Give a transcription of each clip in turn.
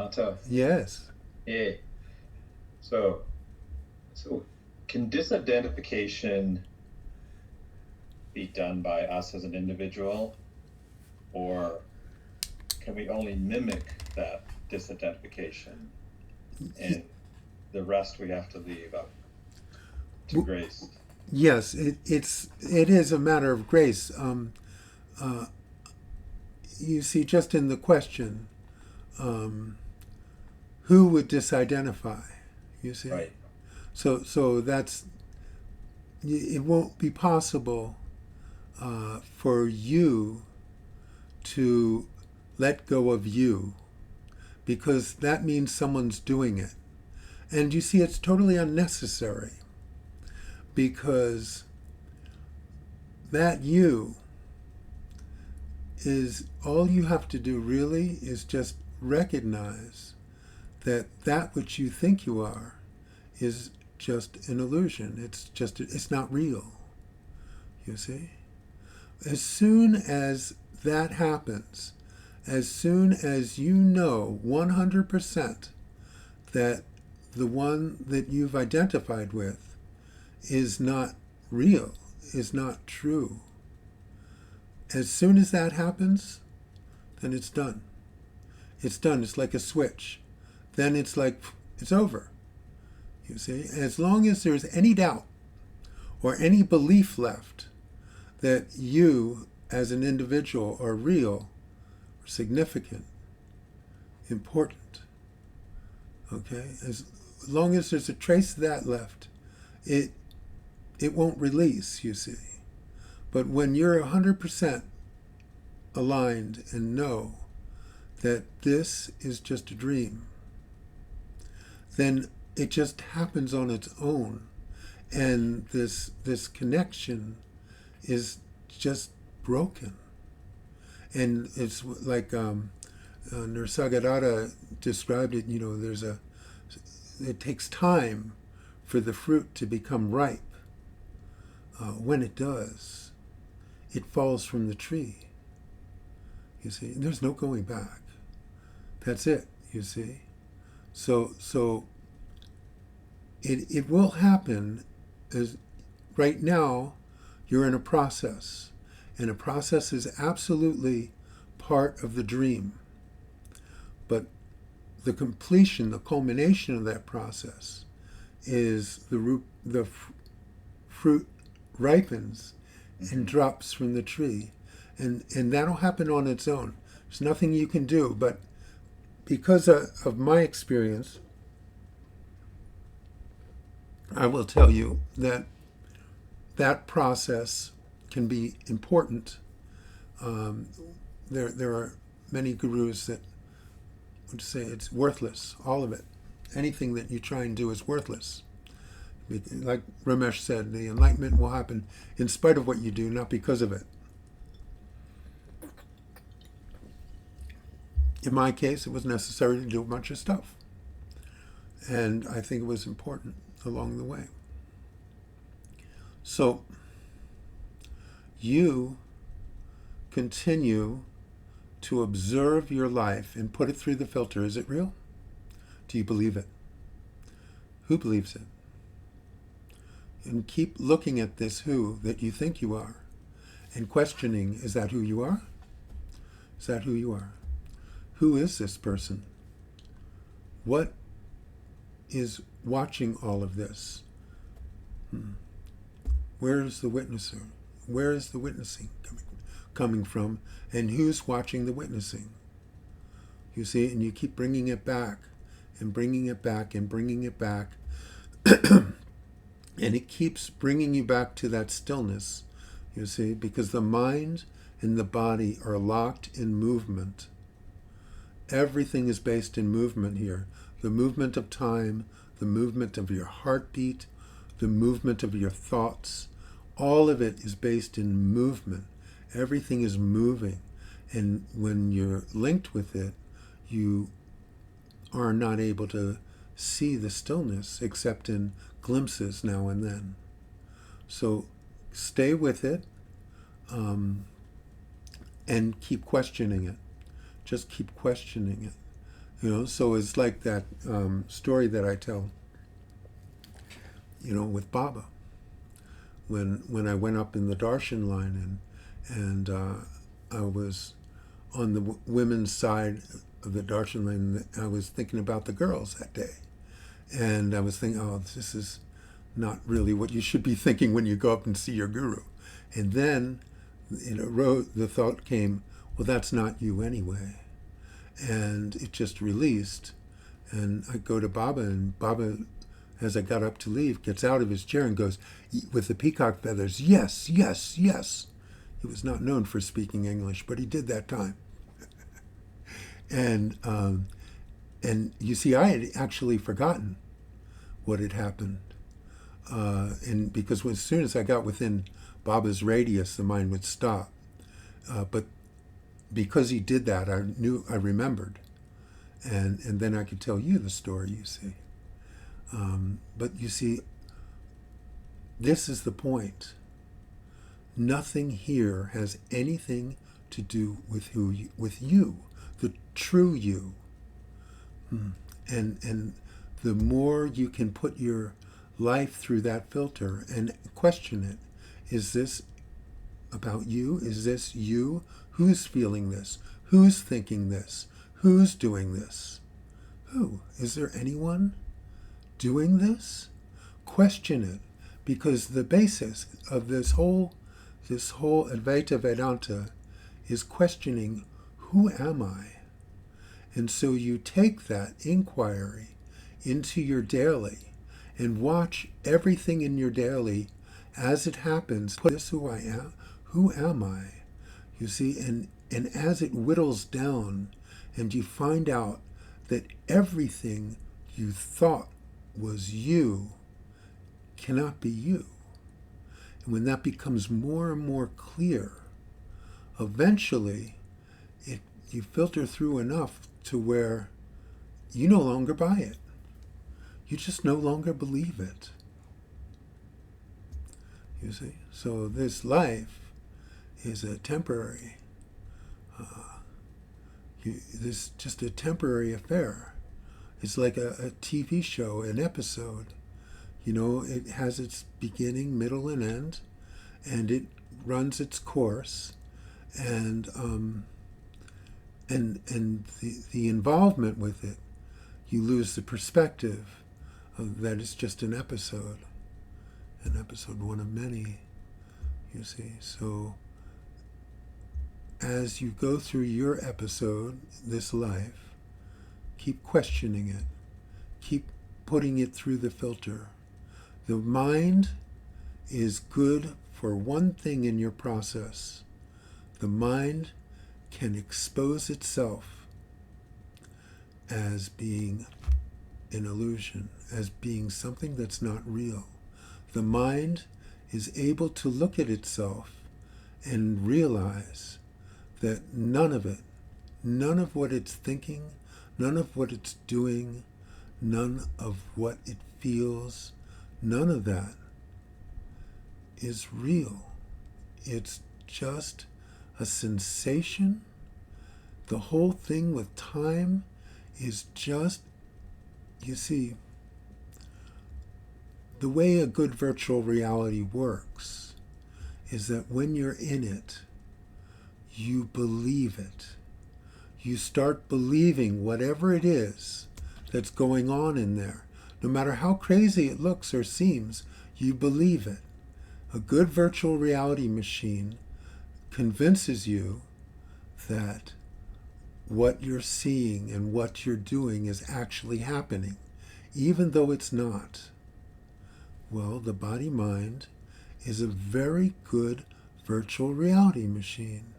Ananta. Yes. Yeah. So, so can disidentification be done by us as an individual, or can we only mimic that disidentification, and the rest we have to leave up to grace? Yes, it is a matter of grace. You see, just in the question, who would disidentify? You see, Right. so that's it. Won't be possible for you to let go of you, because that means someone's doing it, and you see, it's totally unnecessary, because that you is all you have to do really is just recognize that that which you think you are is just an illusion. It's not real. You see? As soon as that happens, as soon as you know 100% that the one that you've identified with is not real, is not true, as soon as that happens, then it's done. It's done. It's like a switch. Then it's like, it's over. You see? And as long as there's any doubt or any belief left that you as an individual are real, or significant, important, okay? As long as there's a trace of that left, it won't release, you see. But when you're 100% aligned and know that this is just a dream, then it just happens on its own. And this connection is just broken. And it's like Nisargadatta described it, it takes time for the fruit to become ripe. When it does, it falls from the tree. You see, and there's no going back. That's it, you see. So it will happen. As right now you're in a process, and a process is absolutely part of the dream. But the completion, the culmination of that process is the fruit ripens and drops from the tree. And that'll happen on its own. There's nothing you can do. But because of my experience, I will tell you that that process can be important. There are many gurus that would say it's worthless, all of it. Anything that you try and do is worthless. Like Ramesh said, the enlightenment will happen in spite of what you do, not because of it. In my case, it was necessary to do a bunch of stuff. And I think it was important along the way. So, you continue to observe your life and put it through the filter. Is it real? Do you believe it? Who believes it? And keep looking at this who that you think you are and questioning, is that who you are? Is that who you are? Who is this person? What is watching all of this? Where is the witnesser? Where is the witnessing coming from? And who's watching the witnessing? You see, and you keep bringing it back and bringing it back and bringing it back. And it keeps bringing you back to that stillness, you see, because the mind and the body are locked in movement. Everything is based in movement here. The movement of time, the movement of your heartbeat, the movement of your thoughts. All of it is based in movement. Everything is moving. And when you're linked with it, you are not able to see the stillness except in glimpses now and then. So stay with it and keep questioning it. Just keep questioning it So it's like that story that I tell, with Baba. When I went up in the darshan line and I was on the women's side of the darshan line, I was thinking about the girls that day. And I was thinking, oh, this is not really what you should be thinking when you go up and see your guru. And then the thought came, well, that's not you anyway. And it just released. And I go to Baba, and Baba, as I got up to leave, gets out of his chair and goes, with the peacock feathers, yes, yes, yes. He was not known for speaking English, but he did that time. And you see, I had actually forgotten what had happened. And because as soon as I got within Baba's radius, the mind would stop. But because he did that, I remembered. And then I could tell you the story, you see. But you see, this is the point. Nothing here has anything to do with with you, the true you. And the more you can put your life through that filter and question it, is this about you? Is this you? Who's feeling this? Who's thinking this? Who's doing this? Who? Is there anyone doing this? Question it, because the basis of this whole Advaita Vedanta is questioning, who am I? And so you take that inquiry into your daily and watch everything in your daily as it happens. Put this who I am. Who am I? You see, and as it whittles down and you find out that everything you thought was you cannot be you. And when that becomes more and more clear, eventually you filter through enough to where you no longer buy it. You just no longer believe it. You see? So this life is a temporary, this just a temporary affair. It's like a TV show, an episode. It has its beginning, middle, and end, and it runs its course, and the involvement with it, you lose the perspective of that it's just an episode one of many, you see. So as you go through your episode, this life, keep questioning it, keep putting it through the filter. The mind is good for one thing in your process. The mind can expose itself as being an illusion, as being something that's not real. The mind is able to look at itself and realize that none of it, none of what it's thinking, none of what it's doing, none of what it feels, none of that is real. It's just a sensation. The whole thing with time is just, you see, the way a good virtual reality works is that when you're in it, you believe it. You start believing whatever it is that's going on in there. No matter how crazy it looks or seems, you believe it. A good virtual reality machine convinces you that what you're seeing and what you're doing is actually happening, even though it's not. Well, the body-mind is a very good virtual reality machine.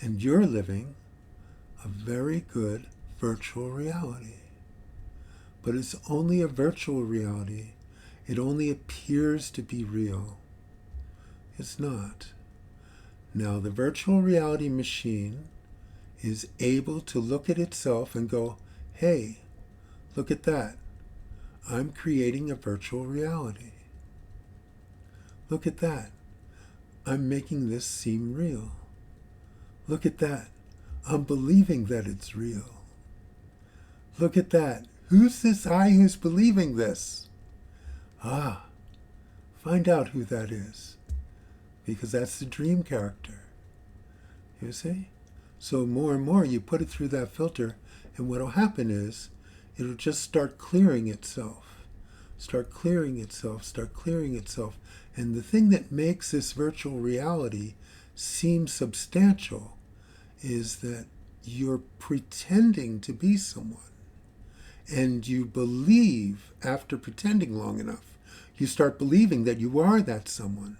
And you're living a very good virtual reality. But it's only a virtual reality. It only appears to be real. It's not. Now, the virtual reality machine is able to look at itself and go, hey, look at that. I'm creating a virtual reality. Look at that. I'm making this seem real. Look at that. I'm believing that it's real. Look at that. Who's this I who's believing this? Ah, find out who that is. Because that's the dream character. You see? So more and more you put it through that filter, and what will happen is it'll just start clearing itself. Start clearing itself, start clearing itself. And the thing that makes this virtual reality seem substantial is that you're pretending to be someone. And you believe, after pretending long enough, you start believing that you are that someone.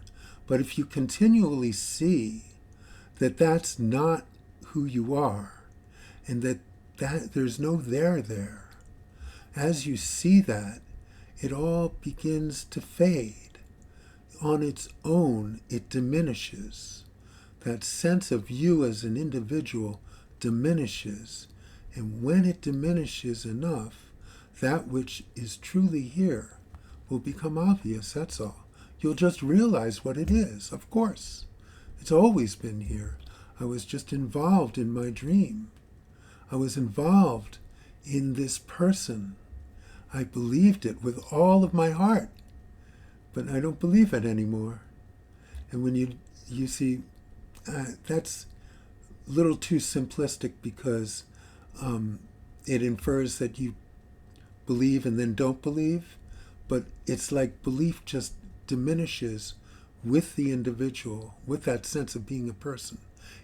But if you continually see that that's not who you are, and that there's no there, as you see that, it all begins to fade. On its own, it diminishes. That sense of you as an individual diminishes. And when it diminishes enough, that which is truly here will become obvious, that's all. You'll just realize what it is, of course. It's always been here. I was just involved in my dream. I was involved in this person. I believed it with all of my heart, but I don't believe it anymore. And when you see, that's a little too simplistic, because it infers that you believe and then don't believe, but it's like belief just diminishes with the individual, with that sense of being a person.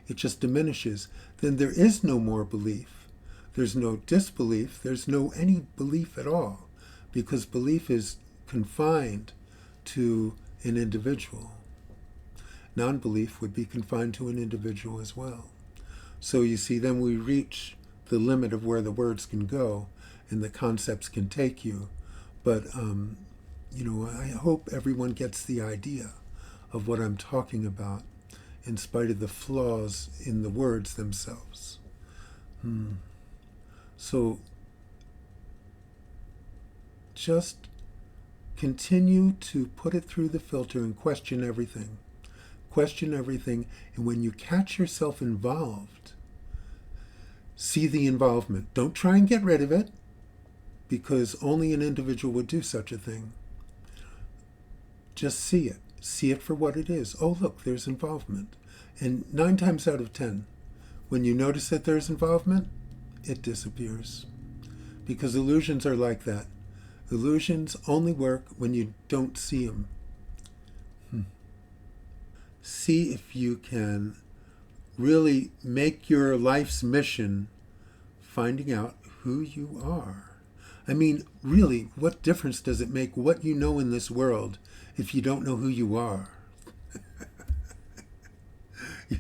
It just diminishes. Then there is no more belief. There's no disbelief. There's no any belief at all, because belief is confined to an individual. Non-belief would be confined to an individual as well. So you see, then we reach the limit of where the words can go and the concepts can take you. But, I hope everyone gets the idea of what I'm talking about, in spite of the flaws in the words themselves. So just continue to put it through the filter and question everything. Question everything, and when you catch yourself involved, see the involvement. Don't try and get rid of it, because only an individual would do such a thing. Just see it. See it for what it is. Oh, look, there's involvement. And 9 times out of 10, when you notice that there's involvement, it disappears. Because illusions are like that. Illusions only work when you don't see them. See if you can really make your life's mission finding out who you are. I mean, really, what difference does it make what you know in this world if you don't know who you are?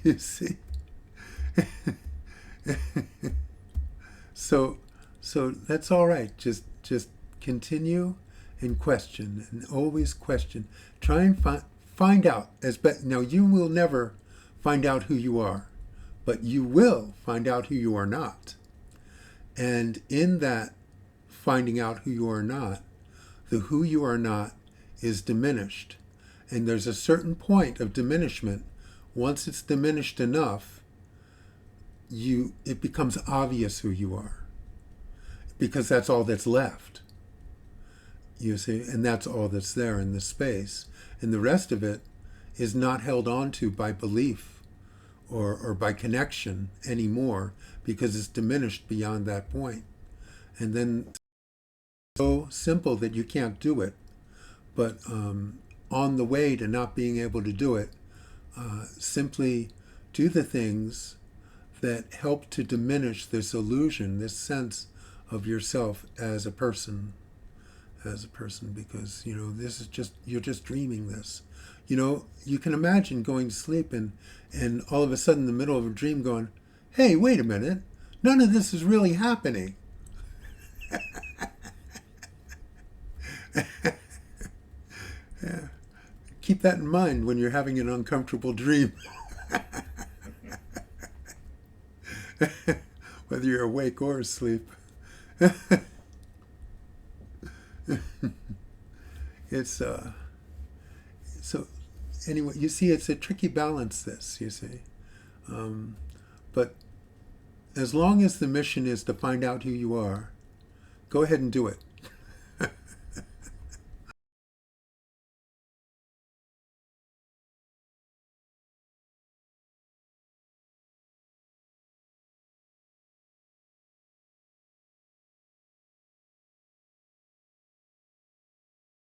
You see? So that's all right. Just continue and question, and always question. Try and find out. Now, you will never find out who you are, but you will find out who you are not. And in that finding out who you are not, the who you are not is diminished. And there's a certain point of diminishment. Once it's diminished enough, it becomes obvious who you are, because that's all that's left. You see, and that's all that's there in the space. And the rest of it is not held on to by belief or by connection anymore, because it's diminished beyond that point. And then it's so simple that you can't do it. But on the way to not being able to do it, simply do the things that help to diminish this illusion, this sense of yourself as a person, because, this is just, you're just dreaming this. You can imagine going to sleep and all of a sudden in the middle of a dream going, hey, wait a minute, none of this is really happening. Yeah. Keep that in mind when you're having an uncomfortable dream. Whether you're awake or asleep. It's so anyway, you see, it's a tricky balance, this, you see. But as long as the mission is to find out who you are, go ahead and do it.